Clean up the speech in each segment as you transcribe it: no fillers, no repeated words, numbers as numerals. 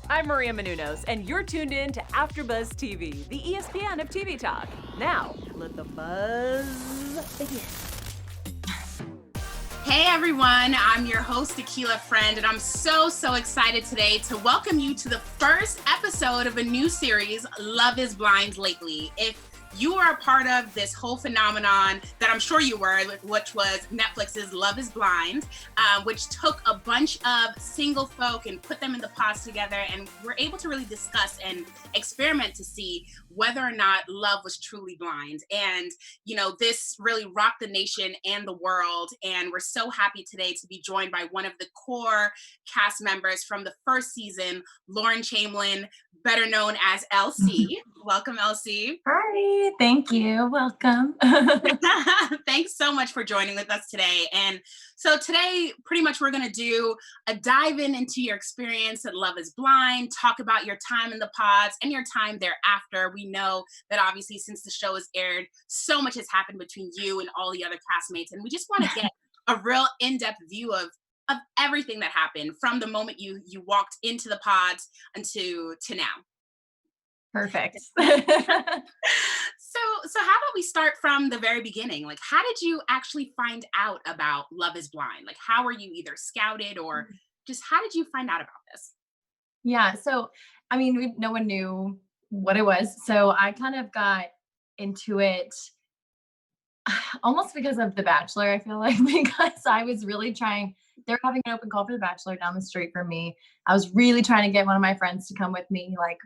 I'm Maria Menounos, and you're tuned in to AfterBuzz TV, the ESPN of TV talk. Now, let the buzz begin. Hey everyone, I'm your host, Tequila Friend, and I'm so excited today to welcome you to the first episode of a new series, Love is Blind Lately. If you are a part of this whole phenomenon that I'm sure you were, which was Netflix's Love is Blind, which took a bunch of single folk and put them in the pods together, and we're able to really discuss and experiment to see whether or not love was truly blind. And, this really rocked the nation and the world. And we're so happy today to be joined by one of the core cast members from the first season, Lauren Chamblin, better known as LC. Welcome, LC. Hi, thank you. Welcome. Thanks so much for joining with us today. And so today, pretty much we're going to do a dive into your experience at Love is Blind, talk about your time in the pods and your time thereafter. We know that obviously since the show has aired, so much has happened between you and all the other castmates. And we just want to get a real in-depth view of everything that happened from the moment you walked into the pods to now. Perfect. So how about we start from the very beginning? Like, how did you actually find out about Love is Blind? Like, how were you either scouted or just how did you find out about this? Yeah. So, no one knew what it was. So I kind of got into it almost because of The Bachelor, I feel like, because I was really trying. They're having an open call for The Bachelor down the street from me. I was really trying to get one of my friends to come with me, like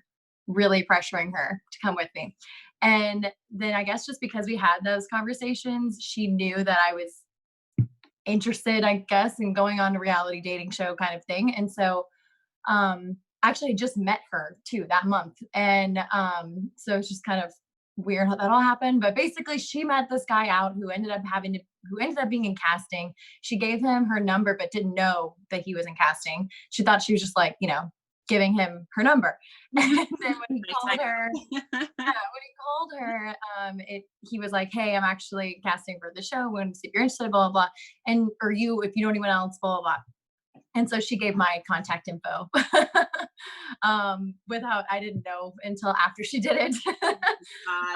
really pressuring her to come with me. And then I guess just because we had those conversations, she knew that I was interested, I guess, in going on a reality dating show kind of thing. And so actually I just met her too that month. And so it's just kind of weird how that all happened. But basically she met this guy out who ended up being in casting. She gave him her number, but didn't know that he was in casting. She thought she was just like, giving him her number. And then when he called her, he was like, "Hey, I'm actually casting for the show. When if you're interested, blah blah blah, and or if you know anyone else, blah blah blah." And so she gave my contact info. I didn't know until after she did it. That's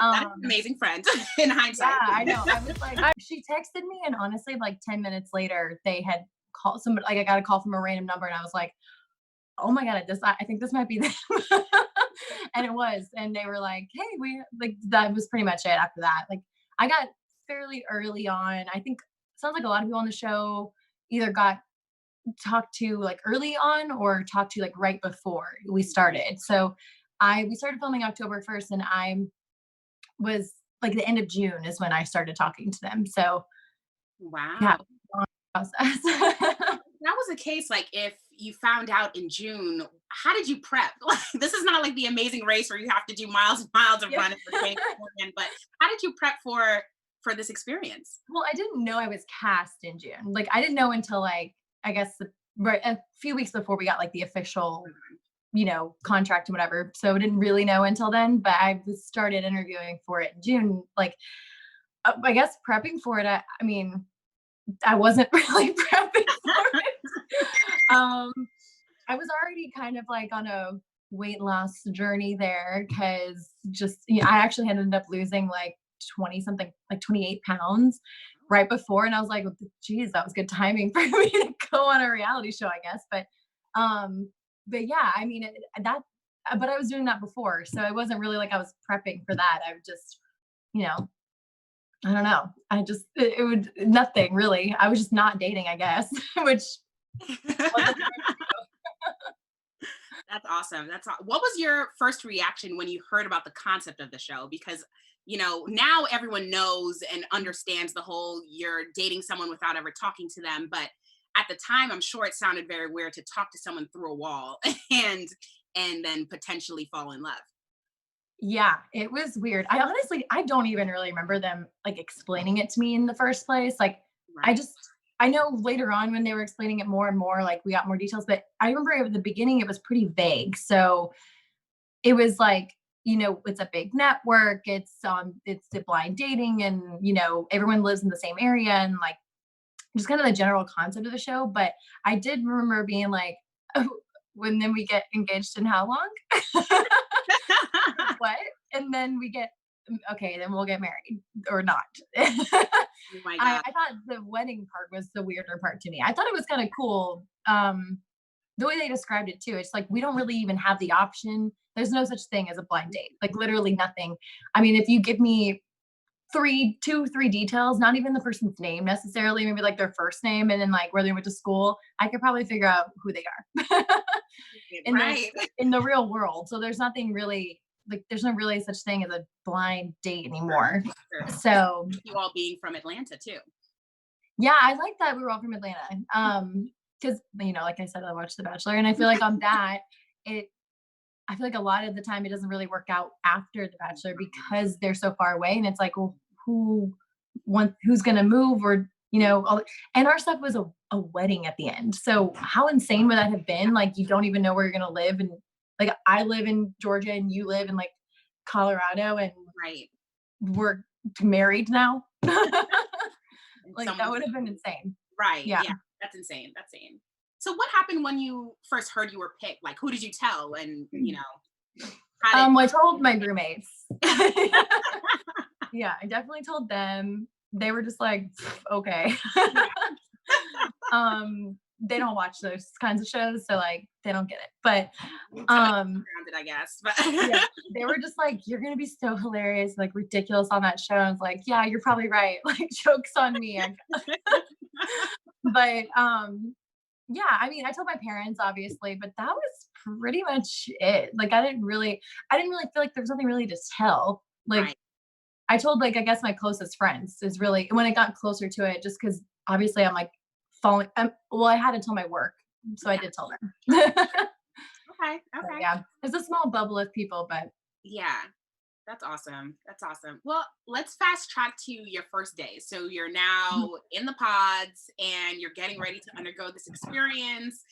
an amazing friend in hindsight. Yeah, I know. I was like, she texted me, and honestly, like 10 minutes later, they had called somebody. Like I got a call from a random number, and I was like, "Oh my God, I think this might be them." And it was. And they were like, "Hey, that was pretty much it after that." Like I got fairly early on. I think sounds like a lot of people on the show either got talked to like early on or talked to like right before we started. So we started filming October 1st, and I was like the end of June is when I started talking to them. So wow. Yeah, long process. That was the case, like if you found out in June, how did you prep? Like, this is not like the Amazing Race where you have to do miles and miles of running for training beforehand, but how did you prep for this experience? Well, I didn't know I was cast in June. Like I didn't know until like I guess right a few weeks before we got like the official, contract and whatever. So I didn't really know until then. But I started interviewing for it in June. Like I guess prepping for it. I wasn't really prepping for it. I was already kind of like on a weight loss journey there because I actually ended up losing like 20 something, like 28 pounds right before. And I was like, geez, that was good timing for me to go on a reality show, I guess. But yeah, but I was doing that before. So it wasn't really like I was prepping for that. I just, I don't know. It would nothing really. I was just not dating, I guess, which That's awesome. What was your first reaction when you heard about the concept of the show? Because, now everyone knows and understands the whole you're dating someone without ever talking to them. But at the time, I'm sure it sounded very weird to talk to someone through a wall and then potentially fall in love. Yeah, it was weird. I don't even really remember them like explaining it to me in the first place. Like Right. I know later on when they were explaining it more and more, like we got more details, but I remember at the beginning it was pretty vague. So it was like, it's a big network, it's the blind dating, and everyone lives in the same area, and like just kind of the general concept of the show. But I did remember being like, oh, when then we get engaged in how long? What? And then we get okay, then we'll get married or not. Oh my God. I thought the wedding part was the weirder part to me. I thought it was kind of cool. The way they described it too, it's like we don't really even have the option. There's no such thing as a blind date, like literally nothing. I mean, if you give me two, three details, not even the person's name necessarily, maybe like their first name and then like where they went to school, I could probably figure out who they are Right. in the real world. So there's nothing really like there's no really such thing as a blind date anymore. Sure. So You all being from Atlanta too. yeah, I like that we were all from Atlanta. Because like I said, I watched The Bachelor, and I feel like on that, I feel like a lot of the time it doesn't really work out after The Bachelor because they're so far away, and it's like, well, who's gonna move, or and our stuff was a wedding at the end. So how insane would that have been? Like you don't even know where you're gonna live, and like I live in Georgia and you live in like Colorado, and Right. we're married now. Like Someone- that would have been insane. Right. Yeah. Yeah. That's insane. That's insane. So what happened when you first heard you were picked? Like, who did you tell? And how did I told my roommates. Yeah, I definitely told them. They were just like, okay. They don't watch those kinds of shows, so like they don't get it. But grounded, I guess. But yeah, they were just like, you're gonna be so hilarious, like ridiculous on that show. I was like, yeah, you're probably right. Like jokes on me. But yeah, I mean, I told my parents obviously, but that was pretty much it. Like I didn't really feel like there was nothing really to tell. Like Right. I told like I guess my closest friends is really when I got closer to it, just because obviously I'm like falling. Well, I had to tell my work, so I did tell them. Okay. So, Okay. yeah, it's a small bubble of people, but Yeah. That's awesome. That's awesome. Well, let's fast track to your first day. So you're now in the pods and you're getting ready to undergo this experience.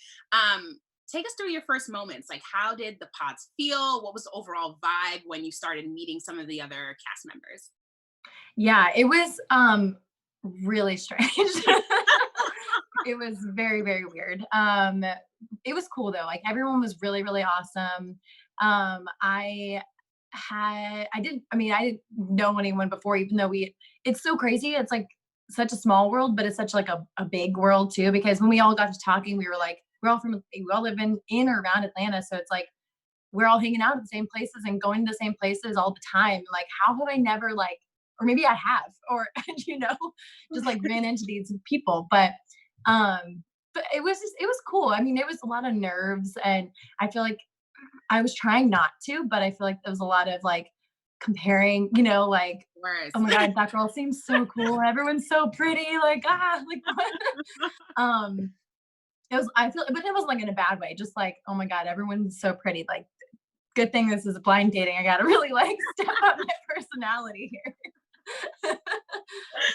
Take us through your first moments. Like, how did the pods feel? What was the overall vibe when you started meeting some of the other cast members? yeah, it was really strange. It was very, very weird. It was cool though. Like everyone was really, really awesome. I didn't know anyone before, even though it's so crazy. It's like such a small world, but it's such like a big world too, because when we all got to talking, we all live in or around Atlanta. So it's like, we're all hanging out at the same places and going to the same places all the time. Like, how have I never like, or maybe I have, or, just like ran into these people, but it was cool. I mean, it was a lot of nerves, and I feel like I was trying not to, but I feel like there was a lot of like comparing, like, Worse. oh my God, that girl seems so cool. Everyone's so pretty. Like, like, but it wasn't like in a bad way. Just like, oh my God, everyone's so pretty. Like, good thing this is blind dating. I got to really like step up my personality here.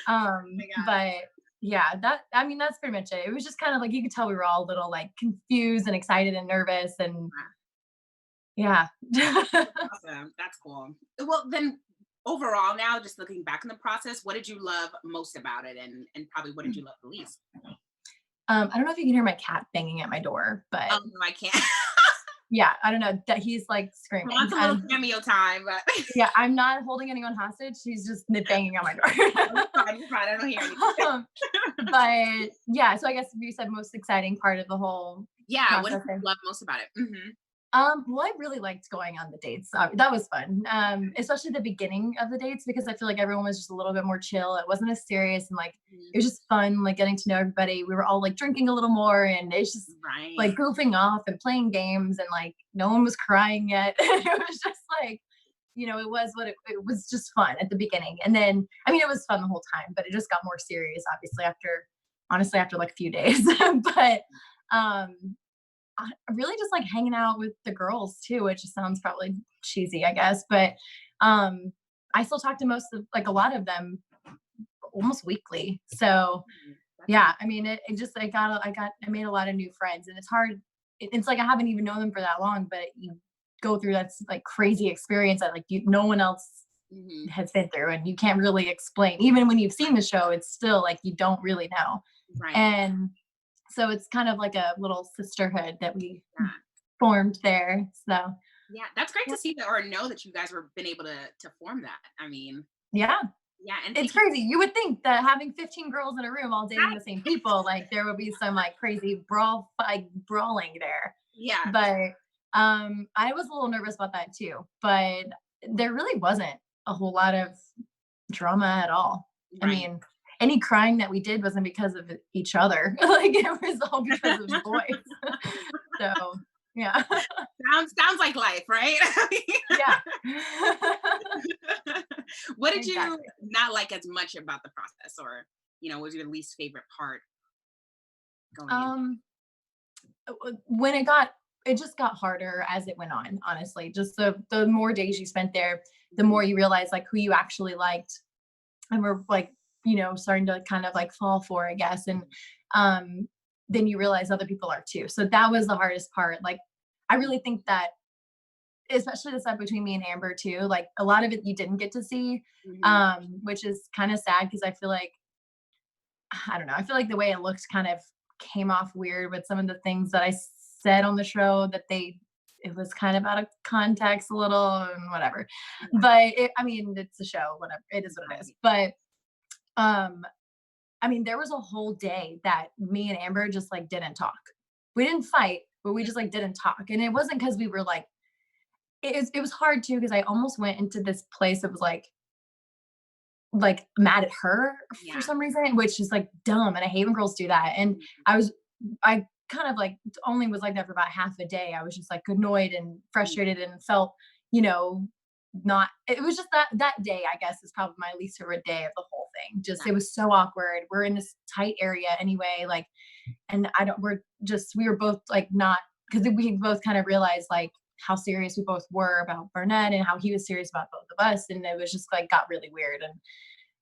God. But yeah, that's pretty much it. It was just kind of like, you could tell we were all a little like confused and excited and nervous, and yeah. Awesome. That's cool. Well, then overall, now just looking back on the process, what did you love most about it, and probably what did you love the least? I don't know if you can hear my cat banging at my door, but Oh no, I can't. yeah, I don't know that he's like screaming. Wants a little cameo time, but Yeah, I'm not holding anyone hostage. She's just banging on my door. you're fine. I don't hear anything. But yeah, so I guess you said most exciting part of the whole Yeah, what did process. you love most about it? Mm-hmm. Well, I really liked going on the dates. That was fun. Especially the beginning of the dates, because I feel like everyone was just a little bit more chill. It wasn't as serious, and like it was just fun, like getting to know everybody. We were all like drinking a little more, and it's just Right. like goofing off and playing games, and like no one was crying yet. It was just like, it was it was just fun at the beginning. And then, I mean, it was fun the whole time, but it just got more serious, obviously, after like a few days. But really just like hanging out with the girls too, which sounds probably cheesy, I guess, but I still talk to a lot of them almost weekly. So yeah, I mean, I made a lot of new friends, and it's hard. It's like I haven't even known them for that long, but you go through that like crazy experience that like no one else has been through, and you can't really explain. Even when you've seen the show, it's still like you don't really know. Right. And so it's kind of like a little sisterhood that we formed there. So Yeah, that's great yeah. to see that or know that you guys were been able to form that. I mean, Yeah. yeah, and It's thank you. crazy. You would think that having 15 girls in a room all dating the same people, like there would be some like crazy brawling there. Yeah, But I was a little nervous about that too. But there really wasn't a whole lot of drama at all. I right. mean, any crying that we did wasn't because of each other. Like it was all because of the boys. So yeah. Sounds like life, right? Yeah. What did you Exactly. not like as much about the process, or was your least favorite part going in? Um when it just got harder as it went on, honestly. Just the more days you spent there, the Mhm. more you realize like who you actually liked and were like, starting to kind of like fall for, I guess. And um then you realize other people are too. So that was the hardest part. Like I really think that especially the stuff between me and Amber too, like a lot of it you didn't get to see, Mhm. which is kind of sad because I feel like I don't know. I feel like the way it looked kind of came off weird with some of the things that I said on the show that it was kind of out of context a little and whatever. But I mean, it's a show, whatever. It is what it is. Right. But um, I mean, there was a whole day that me and Amber just like didn't talk. We didn't fight, but we just like didn't talk. And it wasn't because we were like it was hard too because I almost went into this place that was like mad at her for Yeah. some reason, which is like dumb. And I hate when girls do that. And I kind of like only was like that for about half a day. I was just like annoyed and Mhm. frustrated and felt, you know, not, it was just that day, I guess, is probably my least favorite day of the whole thing. Just, it was so awkward. We're in this tight area anyway. Like, and we were both like not, because we both kind of realized like how serious we both were about Burnett and how he was serious about both of us. And it was just like got really weird. And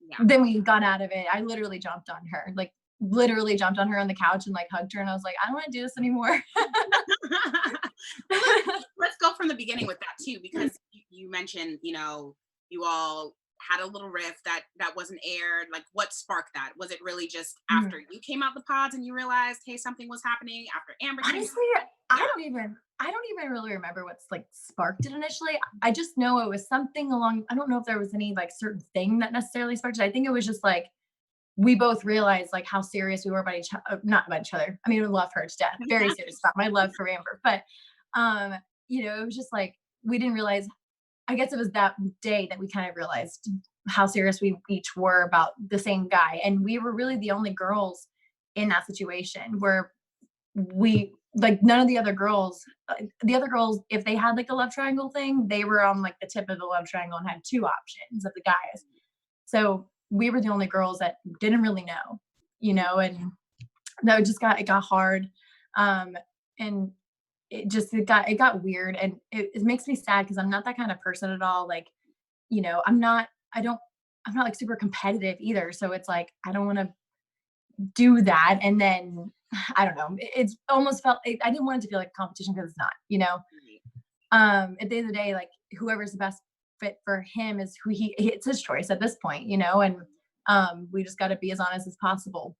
Yeah. then we got out of it. I literally jumped on her, like literally jumped on her on the couch and like hugged her. And I was like, I don't want to do this anymore. Well, let's go from the beginning with that too, because you mentioned, you all had a little riff that wasn't aired. Like, what sparked that? Was it really just after you came out the pods and you realized, hey, something was happening after Amber came? Honestly, I don't even really remember what's like sparked it initially. I just know it was something along, I don't know if there was any like certain thing that necessarily sparked it. I think it was just like we both realized like how serious we were about each other, not about each other. I mean, we love her to death, very serious about my love for Amber. But um, it was just like we didn't realize, I guess it was that day that we kind of realized how serious we each were about the same guy. And we were really the only girls in that situation where we like none of the other girls, if they had like a love triangle thing, they were on like the tip of the love triangle and had two options of the guys. So we were the only girls that didn't really know, and that it got hard. And it got weird, and it makes me sad because I'm not that kind of person at all. Like, I'm not like super competitive either. So it's like I don't want to do that. And then I don't know. It's almost I didn't want it to feel like a competition because it's not. At the end of the day, like whoever's the best fit for him is it's his choice at this point. And we just got to be as honest as possible.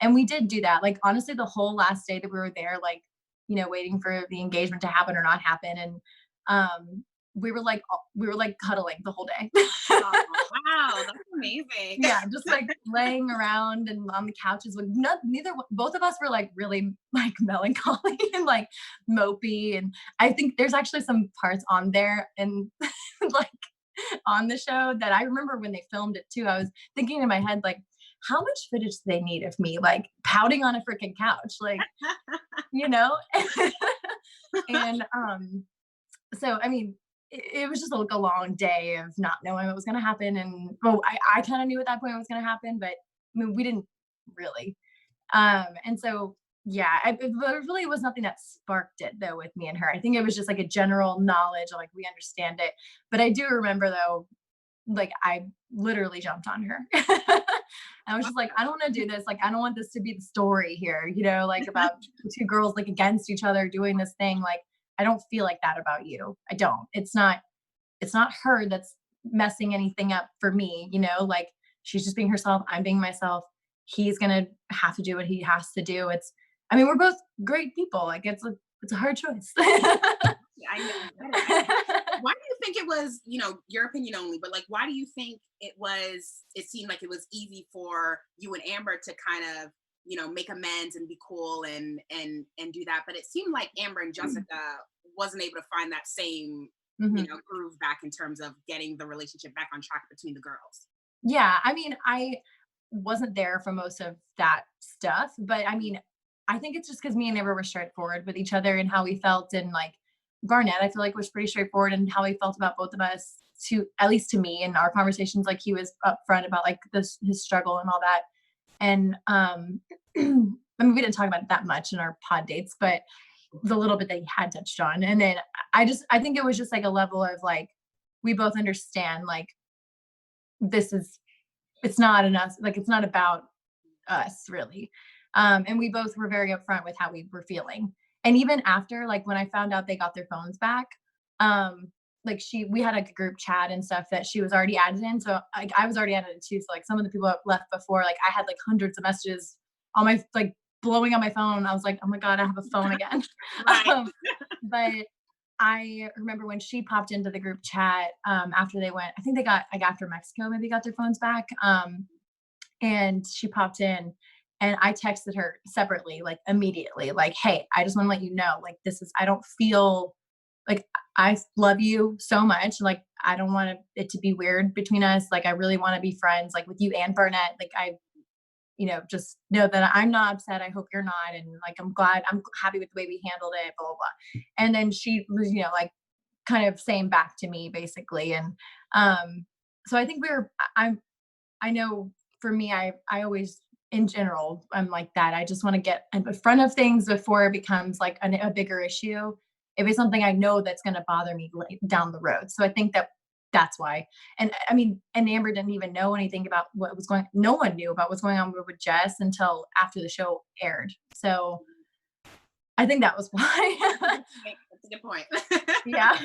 And we did do that. Like honestly, the whole last day that we were there, like, waiting for the engagement to happen or not happen. And we were like cuddling the whole day. Oh, wow, that's amazing. Yeah, just like laying around and on the couches. Like both of us were like really like melancholy and like mopey. And I think there's actually some parts on there and like on the show that I remember when they filmed it too. I was thinking in my head, like, how much footage do they need of me like pouting on a freaking couch? Like, you know? And so I mean, it was just like a long day of not knowing what was going to happen. And well, I kind of knew at that point what was going to happen, but I mean, we didn't really. And so, yeah, there really was nothing that sparked it though with me and her. I think it was just like a general knowledge of like, we understand it. But I do remember though, like I literally jumped on her. I was just like, I don't want to do this. Like, I don't want this to be the story here, like about two girls like against each other doing this thing. Like, I don't feel like that about you. I don't. It's not her that's messing anything up for me, like she's just being herself. I'm being myself. He's going to have to do what he has to do. I mean, we're both great people. Like it's a hard choice. Yeah, I know. Why do you think it was, your opinion only, but like, why do you think it seemed like it was easy for you and Amber to kind of, make amends and be cool and do that. But it seemed like Amber and Jessica wasn't able to find that same, groove back in terms of getting the relationship back on track between the girls. Yeah. I mean, I wasn't there for most of that stuff, but I mean, I think it's just because me and Amber were straightforward with each other and how we felt. And like Barnett, I feel like was pretty straightforward and how he felt about both of us, to at least to me in our conversations. Like he was upfront about like his struggle and all that. And I mean, we didn't talk about it that much in our pod dates, but the little bit that he had touched on. And then I think it was just like a level of like, we both understand like it's not enough, like it's not about us really. And we both were very upfront with how we were feeling. And even after, like when I found out they got their phones back, like we had like a group chat and stuff that she was already added in. So like I was already added in too. So like some of the people that left before, like I had like hundreds of messages on my, like blowing on my phone. I was like, oh my God, I have a phone again. But I remember when she popped into the group chat, after they went, I think they got like after Mexico, maybe got their phones back. And she popped in and I texted her separately, like immediately, like, hey, I just want to let you know, like, I don't feel like I love you so much. Like, I don't want it to be weird between us. Like, I really want to be friends, like with you and Barnett. Like, just know that I'm not upset. I hope you're not. And like, I'm happy with the way we handled it, blah, blah, blah. And then she was, like kind of saying back to me basically. And, so I think I know for me, I always, in general, I'm like that. I just want to get in front of things before it becomes like a bigger issue. If it's something I know that's going to bother me down the road. So I think that's why. And I mean, and Amber didn't even know anything about no one knew about what's going on with Jess until after the show aired. So I think that was why. That's a good point. Yeah.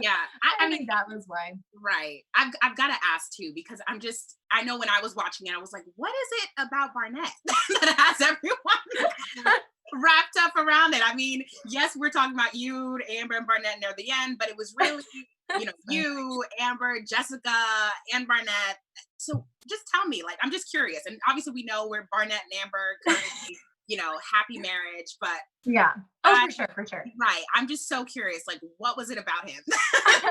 Yeah. I think that was why. Right. I've got to ask too, because I know when I was watching it, I was like, what is it about Barnett that has everyone wrapped up around it? I mean, yes, we're talking about you, Amber and Barnett near the end, but it was really, you, Amber, Jessica, and Barnett. So just tell me, like, I'm just curious. And obviously we know we're Barnett and Amber currently, happy marriage, but yeah. Oh, for sure. Right. I'm just so curious, like, what was it about him?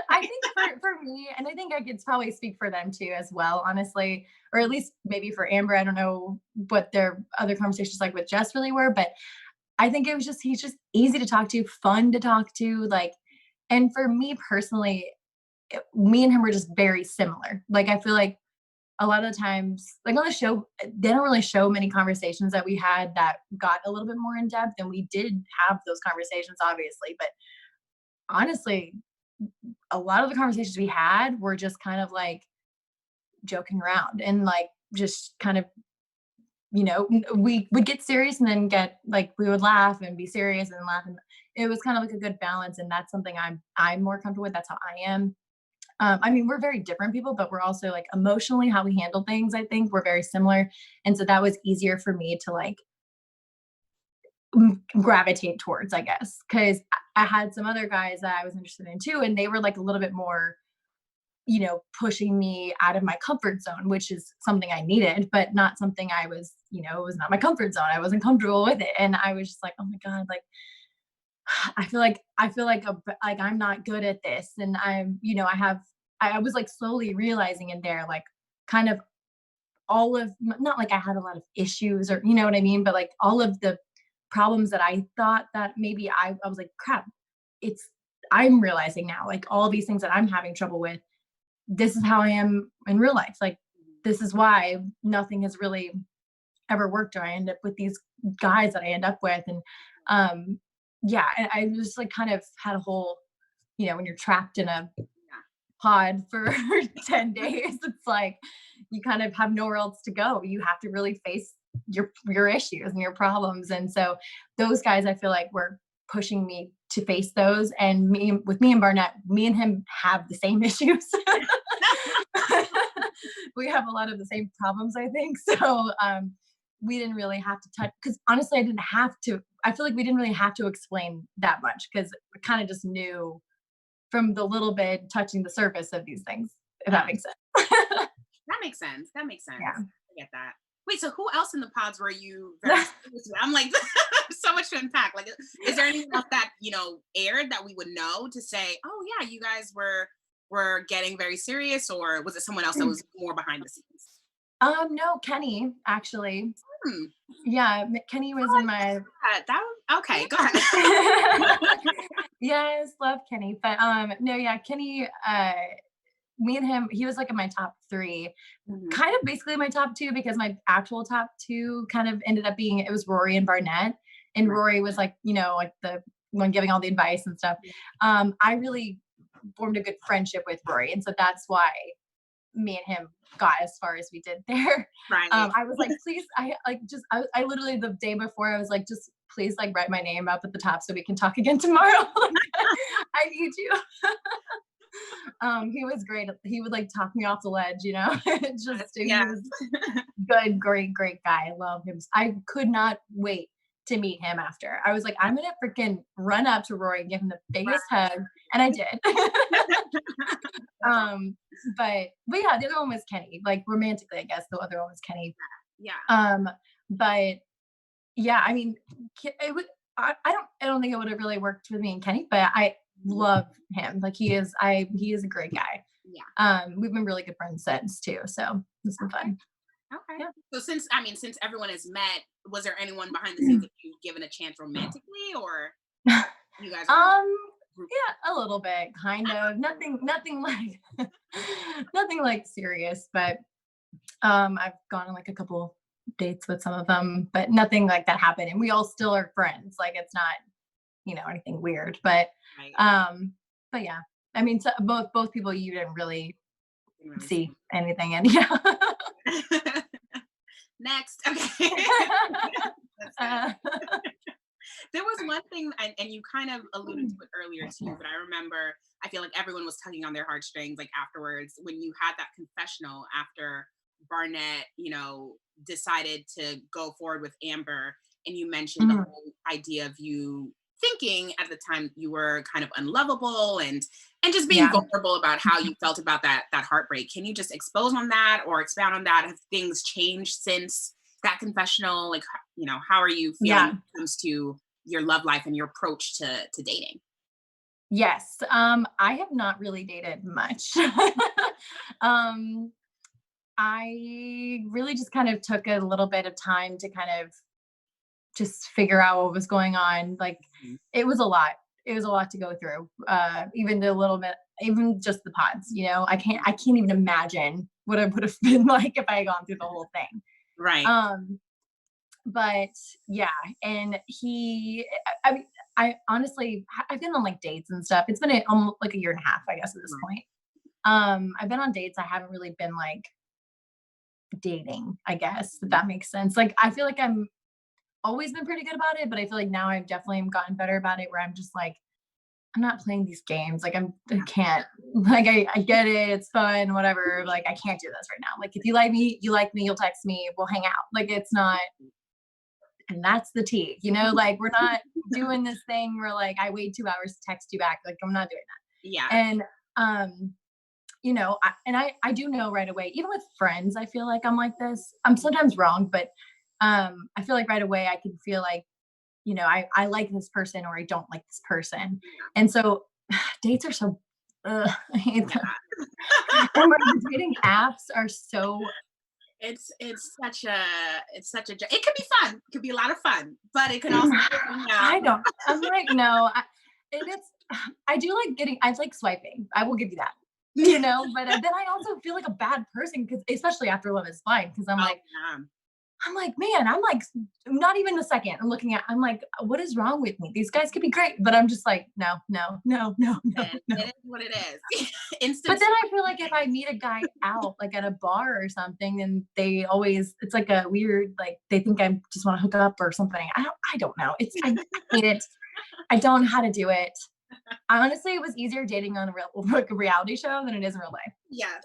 I think for me, and I think I could probably speak for them too as well, honestly, or at least maybe for Amber. I don't know what their other conversations like with Jess really were, but I think it was he's just easy to talk to, fun to talk to, like, and for me personally, me and him were just very similar. Like, I feel like a lot of the times, like on the show, they don't really show many conversations that we had that got a little bit more in depth, and we did have those conversations, obviously. But honestly, a lot of the conversations we had were just kind of like joking around and like just kind of, we would get serious and then get like, we would laugh and be serious and laugh. And it was kind of like a good balance. And that's something I'm more comfortable with. That's how I am. I mean, we're very different people, but we're also like emotionally how we handle things. I think we're very similar. And so that was easier for me to like gravitate towards, I guess, because I had some other guys that I was interested in too. And they were like a little bit more, pushing me out of my comfort zone, which is something I needed, but not something I was, it was not my comfort zone. I wasn't comfortable with it. And I was just like, oh my God, like, I feel like I'm not good at this. And I was like slowly realizing in there, like kind of not like I had a lot of issues or, you know what I mean? But like all of the problems that I thought that maybe I was like, crap, I'm realizing now, like all these things that I'm having trouble with, this is how I am in real life. Like, this is why nothing has really ever worked, or I end up with these guys that I end up with. And, yeah, and I just like kind of had a whole, when you're trapped in a pod for 10 days, it's like you kind of have nowhere else to go. You have to really face your issues and your problems. And so those guys, I feel like, were pushing me to face those. And me and Barnett, me and him have the same issues. We have a lot of the same problems, I think. So we didn't really have to touch, because honestly, I feel like we didn't really have to explain that much, because we kind of just knew from the little bit touching the surface of these things, if that makes sense. That makes sense. That makes sense. Yeah. I get that. Wait, so who else in the pods were you very serious with? I'm like, so much to unpack. Like, is there anything else that, aired that we would know to say, oh yeah, you guys were getting very serious, or was it someone else that was more behind the scenes? No, Kenny, actually. Hmm. Yeah, Kenny was Oh, in my okay, go ahead. yes, love Kenny. But no, yeah, Kenny, me and him, he was like in my top three, Mhm. kind of basically my top two, because my actual top two kind of ended up being, it was Rory and Barnett. And Right. Rory was like, like the one giving all the advice and stuff. I really formed a good friendship with Rory. And so that's why me and him got as far as we did there. Right. I was like, please, I literally the day before, I was like, just please like write my name up at the top so we can talk again tomorrow. I need you. He was great. He would like talk me off the ledge, He was good, great guy. I love him. I could not wait to meet him after. I was like, I'm gonna freaking run up to Rory and give him the biggest hug. And I did. But yeah, the other one was Kenny. Like romantically, I guess the other one was Kenny. Yeah. But yeah, I mean, it would. I don't think it would have really worked with me and Kenny, but I love him. Like he is a great guy. Yeah. We've been really good friends since too, so it's been fun. Okay. Yeah. So since everyone has met, was there anyone behind the scenes that you've given a chance romantically, or you guys? Yeah, a little bit, kind of. Nothing like nothing like serious, but I've gone on like a couple dates with some of them, but nothing like that happened. And we all still are friends. Like it's not, anything weird. But Right. but yeah. I mean, so both people you didn't really Didn't really see anything in. Yeah. Next. Okay. That's good. There was one thing, and you kind of alluded to it earlier too, but I remember, I feel like everyone was tugging on their heartstrings, like afterwards, when you had that confessional after Barnett, decided to go forward with Amber, and you mentioned the Mhm. whole idea of you thinking at the time you were kind of unlovable, and just being Yeah. vulnerable about how you felt about that heartbreak. Can you just expose on that or expound on that? Have things changed since that confessional? Like, how are you feeling Yeah. when it comes to your love life and your approach to dating? Yes. I have not really dated much. um, I really just kind of took a little bit of time to kind of just figure out what was going on. Like Mhm. it was a lot. It was a lot to go through. Even the little bit, even just the pods, I can't even imagine what it would have been like if I had gone through the whole thing. Right. But yeah, and I mean, I honestly, I've been on like dates and stuff. It's been almost like a year and a half, I guess, at this Right. point. I've been on dates. I haven't really been like dating, I guess, if that makes sense. Like, I feel like I'm always been pretty good about it, but I feel like now I've definitely gotten better about it, where I'm just like, I'm not playing these games. Like I can't, like, I get it. It's fun, whatever. Like, I can't do this right now. Like, if you like me, you'll text me, we'll hang out. Like, it's not, and that's the tea, like we're not doing this thing where like I wait 2 hours to text you back. Like, I'm not doing that. Yeah. And, I do know right away, even with friends, I feel like I'm like this. I'm sometimes wrong, but I feel like right away I can feel like, I like this person or I don't like this person. And so dates are so, I hate them. And the dating apps are so, It's such a it could be fun. It could be a lot of fun, but it can also I'm like, no, and it's, I do like I like swiping. I will give you that. But then I also feel like a bad person, because especially after Love Is Blind, because Oh, yeah. I'm like, man, I'm like, not even a second. I'm like, what is wrong with me? These guys could be great, but I'm just like, no, no, no, no, no, And no. it is what it is. But then I feel like if I meet a guy out, like at a bar or something, and it's like a weird, like they think I just want to hook up or something. I don't know. I hate it. I don't know how to do it. Honestly, it was easier dating on a reality show than it is in real life. Yes.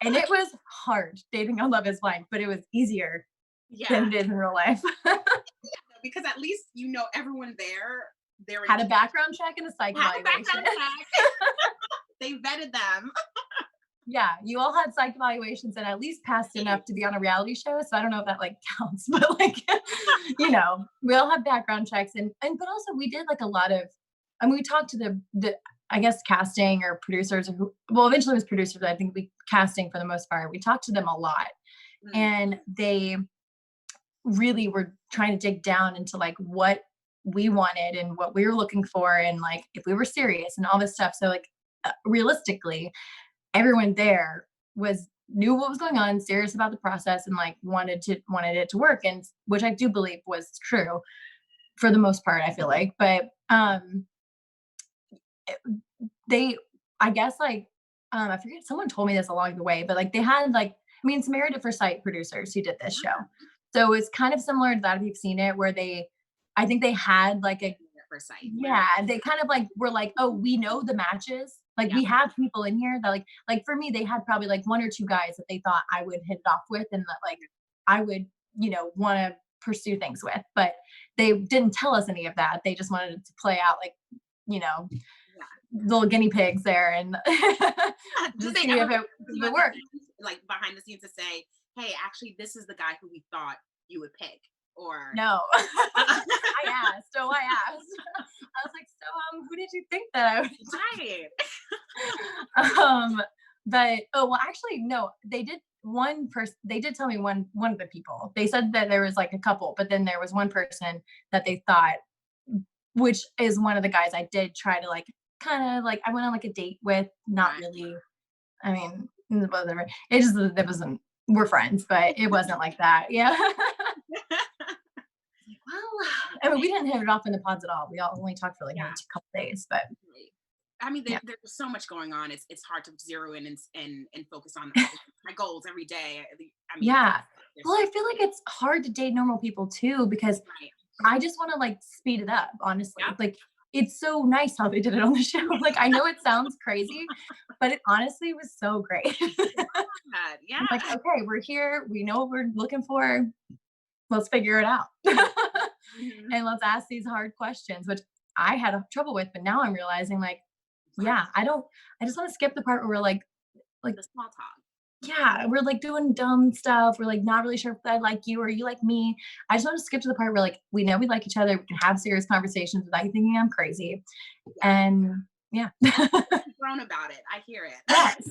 And it was hard dating on Love Is Blind, but it was easier Yeah. than it is in real life. Because at least everyone there they're Had a background check and a psych had a evaluation. background check. They vetted them. Yeah, you all had psych evaluations and at least passed enough to be on a reality show. So I don't know if that like counts, but like, we all have background checks but also we did like a lot of, I mean, we talked to the I guess casting or producers eventually it was producers. I think we casting for the most part. We talked to them a lot and they really were trying to dig down into like what we wanted and what we were looking for and like if we were serious and all this stuff. So like realistically, everyone there knew what was going on, serious about the process, and like wanted it to work, and which I do believe was true for the most part. I feel like, but I guess like I forget, someone told me this along the way, but like they had like, I mean, it's Married at First Sight producers who did this show, so it's kind of similar to that if you've seen it, where I think they had like a First sight. yeah, they kind of like were like, oh, we know the matches. Like we have people in here that like for me, they had probably like one or two guys that they thought I would hit it off with and that like I would, want to pursue things with. But they didn't tell us any of that. They just wanted it to play out like, little guinea pigs there and just see if it worked. Like behind the scenes to say, hey, actually, this is the guy who we thought you would pick. Or no. I asked. I was like, so who did you think that I would right. But actually no, they did tell me one of the people. They said that there was like a couple, but then there was one person that they thought, which is one of the guys I did try to like kind of like I went on like a date with, not really. I mean, whatever. It wasn't, we're friends, but it wasn't like that. Yeah. Well, I mean, we didn't hit it off in the pods at all. We all only talked for like a couple days, but I mean, there's so much going on. It's hard to zero in and focus on my goals every day. I mean, well, I feel like it's hard to date normal people too, because I just want to like speed it up, honestly. Like it's so nice how they did it on the show. Like I know it sounds crazy, but it honestly was so great. Yeah. I'm like, okay, we're here. We know what we're looking for. Let's figure it out. And let's ask these hard questions, which I had trouble with, but now I'm realizing like, I just want to skip the part where we're like the small talk. Yeah, we're like doing dumb stuff. We're like not really sure if I like you or you like me. I just want to skip to the part where like we know we like each other. We can have serious conversations without you thinking I'm crazy. And grown about it. I hear it. Yes.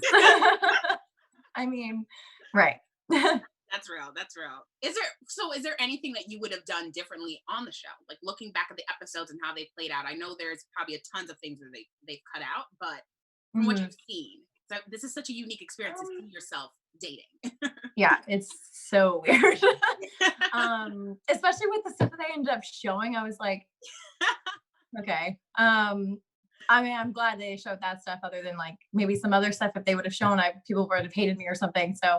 I mean, right. That's real. Is there anything that you would have done differently on the show? Like looking back at the episodes and how they played out. I know there's probably tons of things that they've cut out, but from what you've seen, so this is such a unique experience to see yourself dating. Yeah, it's so weird. Especially with the stuff that they ended up showing, I was like, okay. I mean, I'm glad they showed that stuff other than like maybe some other stuff. If they would have shown, people would have hated me or something. So,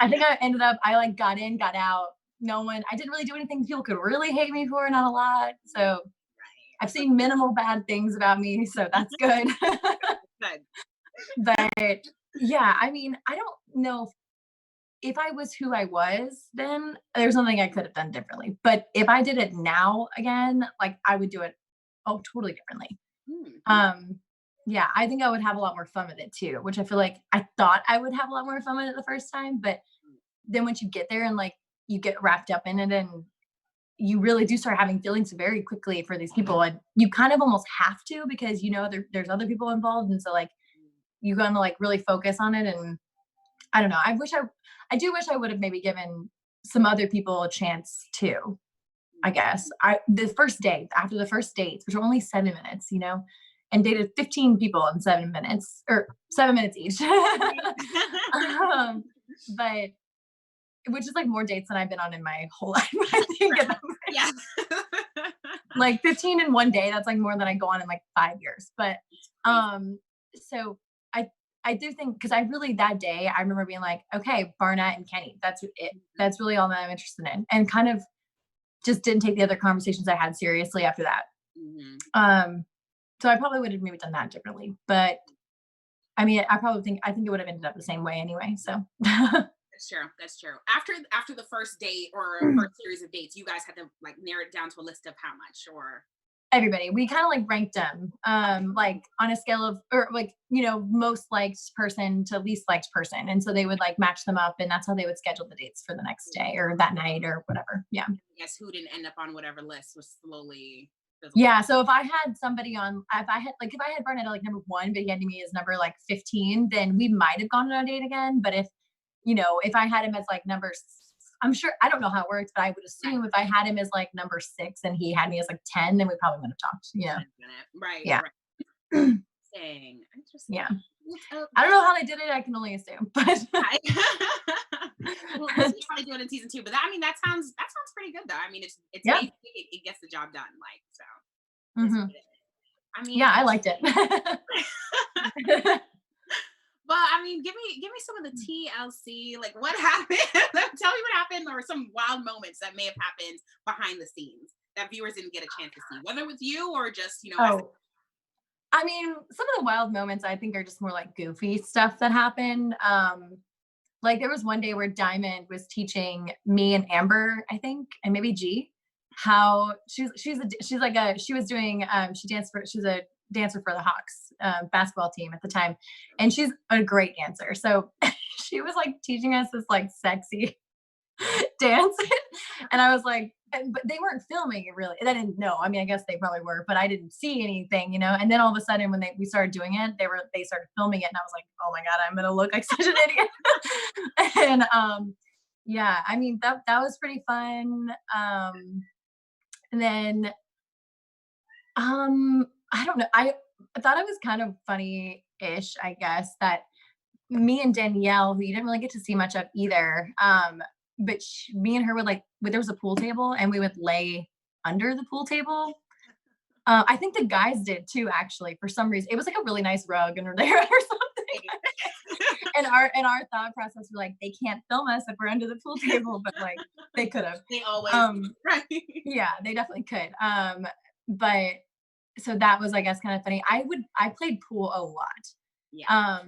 I think I like got in, got out. I didn't really do anything people could really hate me for, not a lot. So I've seen minimal bad things about me. So that's good. Good. But yeah, I mean, I don't know if I was who I was then, there's nothing I could have done differently. But if I did it now again, like I would do it totally differently. I think I would have a lot more fun with it too, which I feel like I thought I would have a lot more fun with it the first time, but then once you get there and like you get wrapped up in it and you really do start having feelings very quickly for these people, and you kind of almost have to because there's other people involved, and so like you gonna like really focus on it. And I don't know, I do wish I would have maybe given some other people a chance too. I guess after the first dates, which were only 7 minutes, and dated 15 people in 7 minutes or 7 minutes each. But which is like more dates than I've been on in my whole life. I think like 15 in one day, that's like more than I go on in like 5 years. But so I do think, because I really that day I remember being like, okay, Barnett and Kenny, that's it. That's really all that I'm interested in, and kind of just didn't take the other conversations I had seriously after that. So I probably would have maybe done that differently, but I mean, I think it would have ended up the same way anyway. So That's true. That's true. After the first date or first series of dates, you guys had to like narrow it down to a list of how much or Everybody. We kind of like ranked them, like on a scale of, or like, most liked person to least liked person. And so they would like match them up, and that's how they would schedule the dates for the next day or that night or whatever. Yeah. I guess who didn't end up on whatever list was slowly fizzled Yeah. out. So if I had somebody on, if I had Barnett at like number one, but he had me as number like 15, then we might have gone on a date again. But if I had him as like I'm sure, I don't know how it works, but I would assume if I had him as like number 6 and he had me as like 10, then we probably would have talked. Yeah. Right. Yeah. Right. Interesting. Yeah. I don't know how they did it. I can only assume, but we'll see how they do it in season 2. But that sounds pretty good though. I mean, it's Yeah. basic, it gets the job done. Like so. Mhm. I mean, Yeah, I liked it. But I mean, give me some of the TLC. Like, what happened? Tell me what happened, or some wild moments that may have happened behind the scenes that viewers didn't get a chance to see, whether it was you or just Oh, I mean, some of the wild moments I think are just more like goofy stuff that happened. Like there was one day where Diamond was teaching me and Amber, I think, and maybe G, how she was doing she was a dancer for the Hawks basketball team at the time, and she's a great dancer. So she was like teaching us this like sexy dance, and I was like, but they weren't filming it really. And I didn't know. I mean, I guess they probably were, but I didn't see anything, And then all of a sudden, when we started doing it, they started filming it, and I was like, oh my god, I'm gonna look like such an idiot. And yeah, I mean that was pretty fun. And then I don't know. I thought it was kind of funny-ish, I guess, that me and Danielle, who you didn't really get to see much of either, but me and her would there was a pool table, and we would lay under the pool table. I think the guys did too, actually, for some reason. It was like a really nice rug under there or something. and our thought process was like, they can't film us if we're under the pool table, but like they could have. They always right. Yeah, they definitely could. But so that was, I guess, kind of funny. I played pool a lot. Yeah.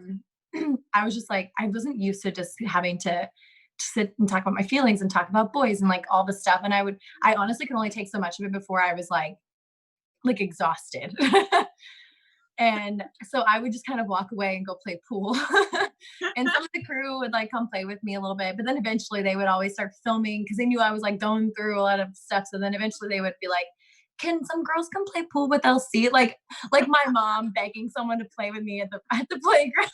I was just like, I wasn't used to just having to sit and talk about my feelings and talk about boys and like all this stuff. And I honestly could only take so much of it before I was like exhausted. And so I would just kind of walk away and go play pool. And some of the crew would like come play with me a little bit, but then eventually they would always start filming because they knew I was like going through a lot of stuff. So then eventually they would be like, can some girls come play pool with LC? Like my mom begging someone to play with me at the playground.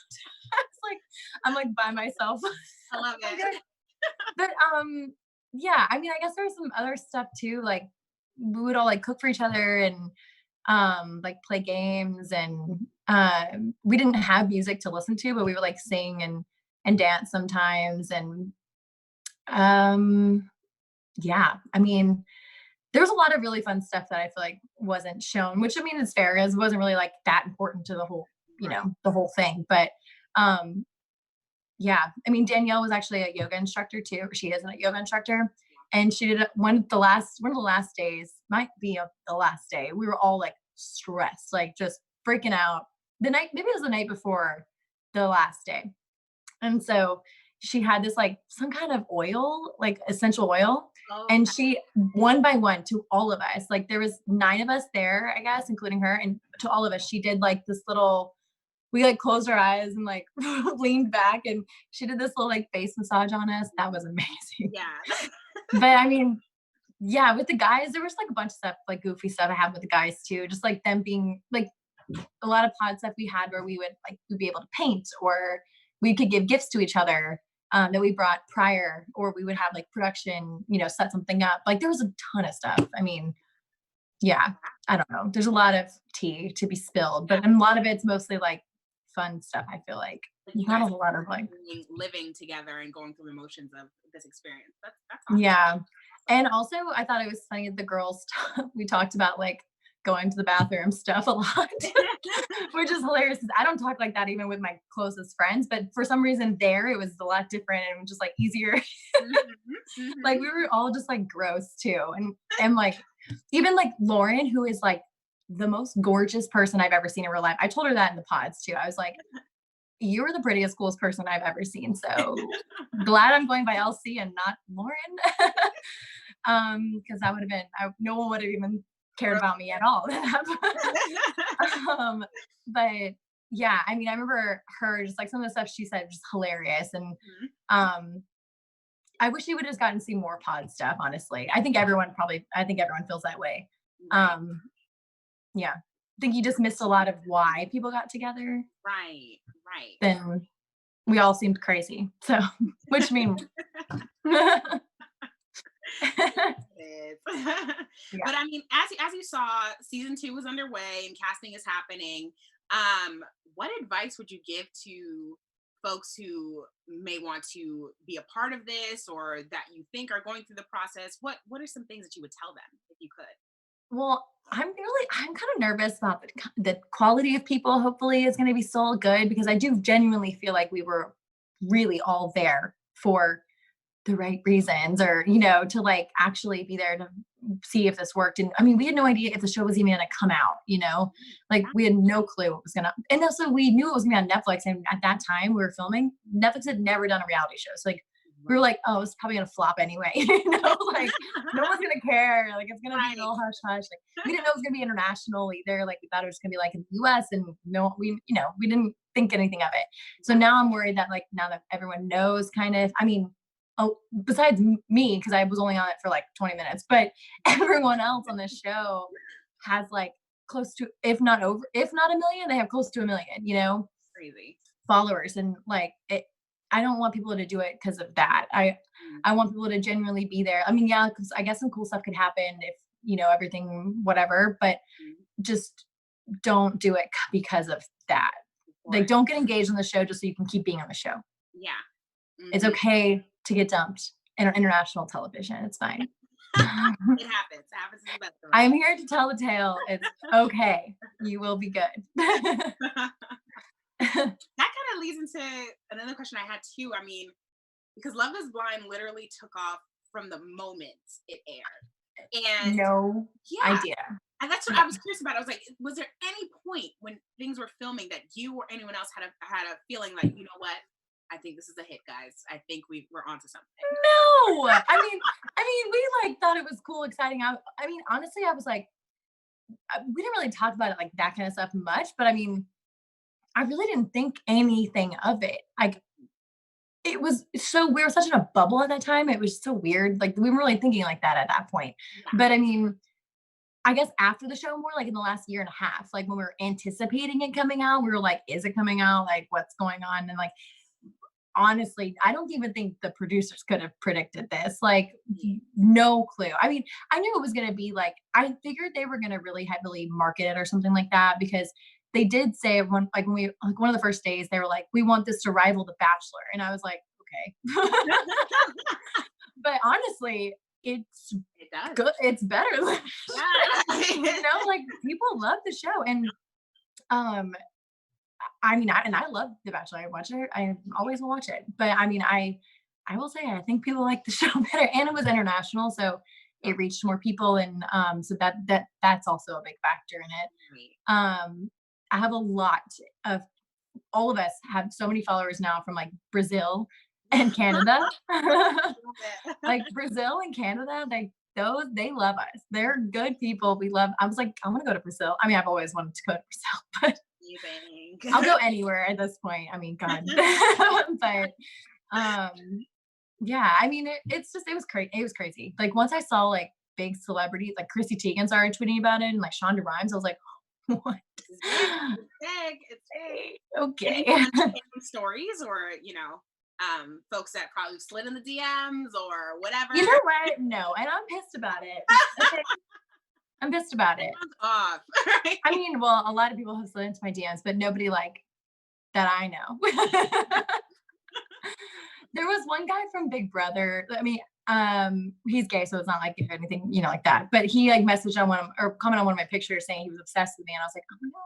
I'm like by myself. I love it. But yeah, I mean, I guess there was some other stuff too. Like we would all like cook for each other and like play games, and we didn't have music to listen to, but we would like sing and dance sometimes. And yeah, I mean, there was a lot of really fun stuff that I feel like wasn't shown, which I mean is fair, as it wasn't really like that important to the whole, the whole thing. But yeah, I mean, Danielle was actually a yoga instructor too. She is a yoga instructor, and she did one of the last days, might be the last day. We were all like stressed, like just freaking out. Maybe it was the night before the last day, and so she had this like some kind of oil, like essential oil. Oh, and she, one by one, to all of us, like there was 9 of us there, I guess, including her, and to all of us, she did like this little, we like closed our eyes and like leaned back, and she did this little like face massage on us. That was amazing. Yeah. But I mean, yeah, with the guys, there was like a bunch of stuff, like goofy stuff I had with the guys too. Just like them being like a lot of pod stuff we had where we'd be able to paint, or we could give gifts to each other that we brought prior, or we would have like production, set something up. Like there was a ton of stuff. I mean, yeah, I don't know. There's a lot of tea to be spilled, but a lot of it's mostly like fun stuff. I feel like not a whole lot of like living together and going through emotions of this experience. That's awesome. Yeah. And also I thought it was funny that the girls, we talked about like going to the bathroom stuff a lot, which is hilarious. I don't talk like that even with my closest friends, but for some reason there, it was a lot different and just like easier. Like we were all just like gross too. And like, even like Lauren, who is like the most gorgeous person I've ever seen in real life. I told her that in the pods too. I was like, you were the prettiest, coolest person I've ever seen. So glad I'm going by LC and not Lauren. Because that would have been, no one would have even cared about me at all. But yeah, I mean, I remember her just like some of the stuff she said, just hilarious. And I wish she would have just gotten to see more pod stuff, honestly. I think everyone feels that way. Yeah. I think you just missed a lot of why people got together. Right. Then we all seemed crazy. So, which means. Yeah. But I mean, as you saw, season 2 was underway and casting is happening. What advice would you give to folks who may want to be a part of this or that you think are going through the process? What are some things that you would tell them if you could? Well, I'm kind of nervous about the quality of people. Hopefully is going to be so good, because I do genuinely feel like we were really all there for the right reasons, or, to like actually be there to see if this worked. And I mean, we had no idea if the show was even going to come out, like we had no clue what was going to, and also we knew it was going to be on Netflix. And at that time we were filming, Netflix had never done a reality show. So like, we were like, oh, it's probably going to flop anyway. Like no one's going to care. Like it's going to be all hush hush. Like we didn't know it was going to be international either. Like we thought it was going to be like in the US, and no, we didn't think anything of it. So now I'm worried that like, now that everyone knows kind of, I mean, besides me, because I was only on it for like 20 minutes, but everyone else on this show has like close to, if not 1 million, they have close to 1 million, Crazy followers. And like I don't want people to do it because of that. I want people to genuinely be there. I mean, yeah, because I guess some cool stuff could happen if, everything, whatever, but just don't do it because of that. Like, don't get engaged on the show just so you can keep being on the show. Yeah. It's okay to get dumped in international television. It's fine. It happens. It happens in the best. I'm here to tell the tale. It's okay. You will be good. That kind of leads into another question I had too. I mean, because Love is Blind literally took off from the moment it aired. And no idea. And that's what I was curious about. I was like, was there any point when things were filming that you or anyone else had a feeling like, you know what? I think this is a hit, guys. I think we're onto something. No, I mean, we like thought it was cool, exciting. I mean, honestly, I was like, we didn't really talk about it like that kind of stuff much, but I mean, I really didn't think anything of it. Like, it was so, we were such in a bubble at that time. It was so weird. Like, we weren't really thinking like that at that point. Yeah. But I mean, I guess after the show, more like in the last year and a half, like when we were anticipating it coming out, we were like, is it coming out? Like, what's going on? And like, honestly, I don't even think the producers could have predicted this. Like, no clue. I mean, I knew it was going to be like, I figured they were going to really heavily market it or something like that, because they did say one of the first days, they were like, we want this to rival The Bachelor. And I was like, okay. But honestly, it does. Good. It's better than like people love the show. And I mean, I love The Bachelor. I watch it. I always will watch it. But I mean, I will say, I think people like the show better, and it was international, so it reached more people, and so that's also a big factor in it. I have a lot of, all of us have so many followers now from like Brazil and Canada. Like Brazil and Canada, they love us. They're good people. I was like, I want to go to Brazil. I mean, I've always wanted to go to Brazil, but I'll go anywhere at this point. I mean, God. But yeah, I mean, it was crazy. It was crazy. Like, once I saw like big celebrities, like Chrissy Teigen started tweeting about it, and like Shonda Rhimes, I was like, what? It's big. Okay. Any stories or, folks that probably slid in the DMs or whatever? You know what? No, and I'm pissed about it. Okay. I'm pissed about it. Off. I mean, well, a lot of people have slid into my DMs, but nobody like that I know. There was one guy from Big Brother. I mean, he's gay, so it's not like anything, like that. But he like messaged on comment on one of my pictures saying he was obsessed with me, and I was like, oh my God,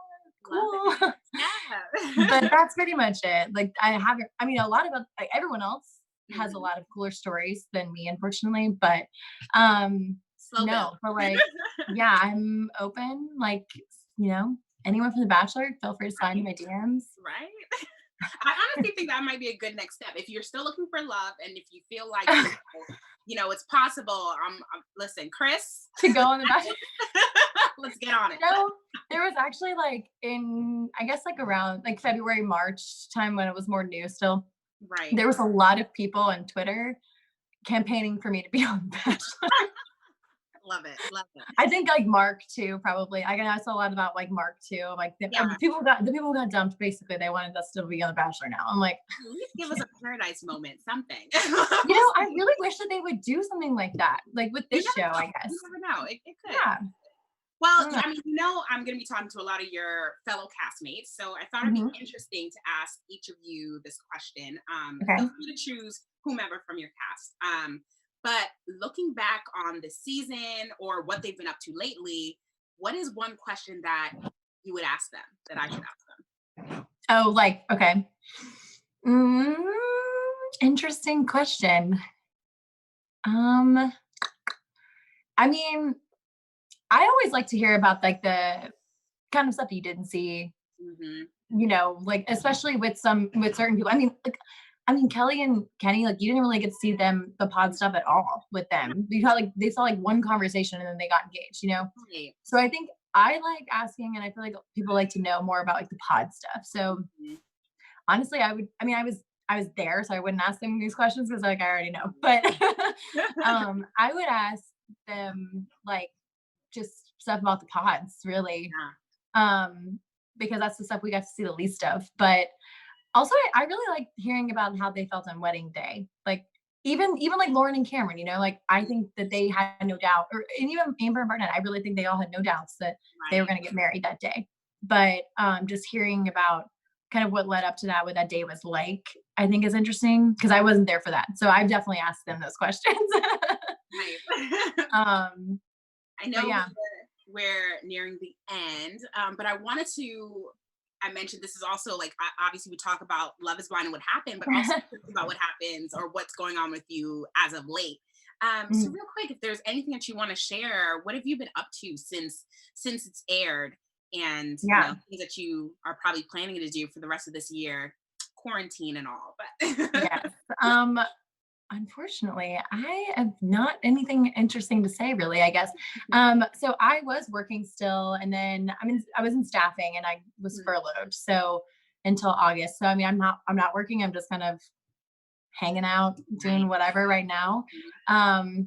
cool. Yeah. But that's pretty much it. Like, a lot of like everyone else has a lot of cooler stories than me, unfortunately. But but like, yeah, I'm open. Like, anyone from The Bachelor, feel free to slide into my DMs. Right. I honestly think that might be a good next step. If you're still looking for love and if you feel like, it's possible. Listen, Chris, To go on the Bachelor. let's get on it. There was actually like I guess like around like February, March time when it was more new still. Right. There was a lot of people on Twitter campaigning for me to be on The Bachelor. Love it. I think like Mark too, probably. I saw a lot about like Mark too. Like the people who got dumped. Basically, they wanted us to be on The Bachelor now. I'm like, at least give us a paradise moment, something. I really wish that they would do something like that, like with this show. I guess you never know. It could. Yeah. Well, I'm going to be talking to a lot of your fellow castmates, so I thought it'd be interesting to ask each of you this question. Okay. Feel free to choose whomever from your cast. But looking back on the season or what they've been up to lately, what is one question that you would ask them that I should ask them? Oh, like, okay. Interesting question. I mean, I always like to hear about like the kind of stuff you didn't see, like especially with certain people. I mean, Kelly and Kenny, like you didn't really get to see the pod stuff at all with them. Because like they saw like one conversation and then they got engaged, Right. So I think I like asking, and I feel like people like to know more about like the pod stuff. So honestly, I was there, so I wouldn't ask them these questions because like I already know. But I would ask them like just stuff about the pods, really. Because that's the stuff we got to see the least of. But also, I really like hearing about how they felt on wedding day. Like even like Lauren and Cameron, like I think that they had no doubt, and even Amber and Barnett, I really think they all had no doubts that they were going to get married that day. But just hearing about kind of what led up to that, what that day was like, I think is interesting because I wasn't there for that. So I've definitely asked them those questions. I know we're nearing the end, but I mentioned this is also like, obviously we talk about Love is Blind and what happened, but also about what happens or what's going on with you as of late. So real quick, if there's anything that you want to share, what have you been up to since it's aired, and things that you are probably planning to do for the rest of this year, quarantine and all. But yes. Unfortunately, I have not anything interesting to say, really, I guess. So I was working still, and then I was in staffing and I was furloughed. So until August. So I'm not working. I'm just kind of hanging out, doing whatever right now. I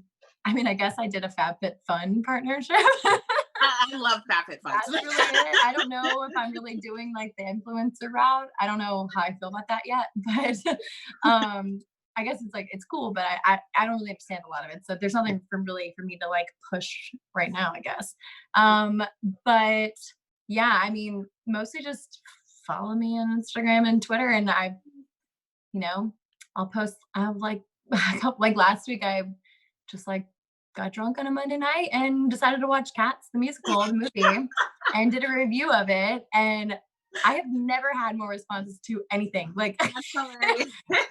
guess I did a FabFitFun partnership. I love FabFitFun. That's really it. I don't know if I'm really doing like the influencer route. I don't know how I feel about that yet, but I guess it's cool, but I don't really understand a lot of it. So there's nothing for me to like push right now, I guess. But yeah, mostly just follow me on Instagram and Twitter, and I'll post. Like last week, I just like got drunk on a Monday night and decided to watch Cats, the musical, the movie, and did a review of it. And I have never had more responses to anything. Like, I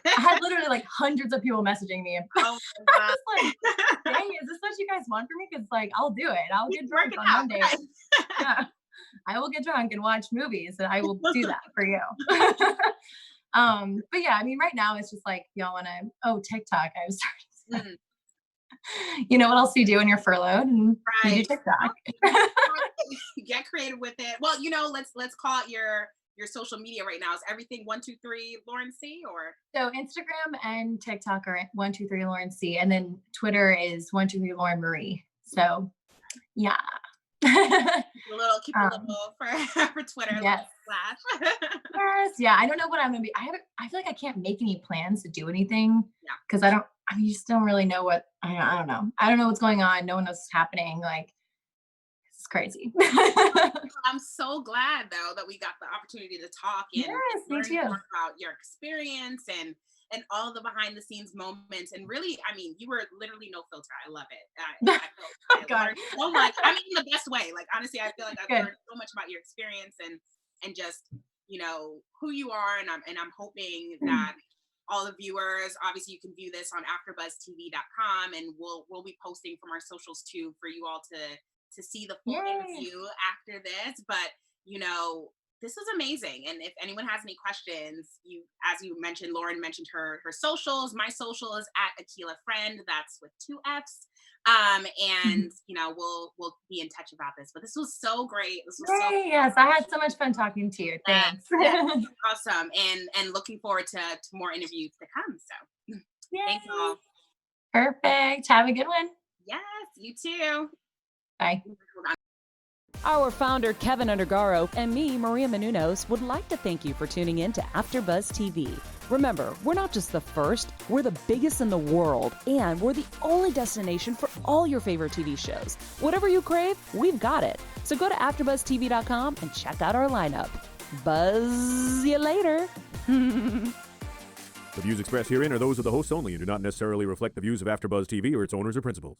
had literally like hundreds of people messaging me. I was like, dang, is this what you guys want from me? Because like, I'll do it. I'll get drunk on Monday. Yeah, I will get drunk and watch movies, and I will do that for you. But yeah, right now it's just like, y'all want to, TikTok. I was starting. What else do you do when you're furloughed? And you do TikTok. Get creative with it. Well, let's call it your social media right now. Is everything 123 Lauren C, or? So Instagram and TikTok are 123 Lauren C, and then Twitter is 123 Lauren Marie. So yeah. keep a little for Twitter. Yes. Yes. Yeah. I don't know what I'm gonna be. I feel like I can't make any plans to do anything. Yeah. Because you just don't really know what I don't know. I don't know what's going on. No one knows what's happening. Like, it's crazy. I'm so glad though that we got the opportunity to talk and learn more about your experience and all the behind the scenes moments. And really, you were literally no filter. I love it. I learned so much. In the best way. Like, honestly, I feel like I've learned so much about your experience and just, who you are. And I'm hoping that all the viewers, obviously you can view this on AfterBuzzTV.com, and we'll be posting from our socials too for you all to see the full interview after this. But this is amazing. And if anyone has any questions, as you mentioned, Lauren mentioned her socials. My social is at Akila Friend. That's with 2 F's. And we'll be in touch about this. But this was so great. This was so Yes, I had so much fun talking to you. Thanks. yes, awesome. And looking forward to more interviews to come. So thanks all. Perfect. Have a good one. Yes, you too. Bye. Our founder, Keven Undergaro, and me, Maria Menounos, would like to thank you for tuning in to AfterBuzz TV. Remember, we're not just the first, we're the biggest in the world, and we're the only destination for all your favorite TV shows. Whatever you crave, we've got it. So go to AfterBuzzTV.com and check out our lineup. Buzz you later. The views expressed herein are those of the hosts only and do not necessarily reflect the views of AfterBuzz TV or its owners or principals.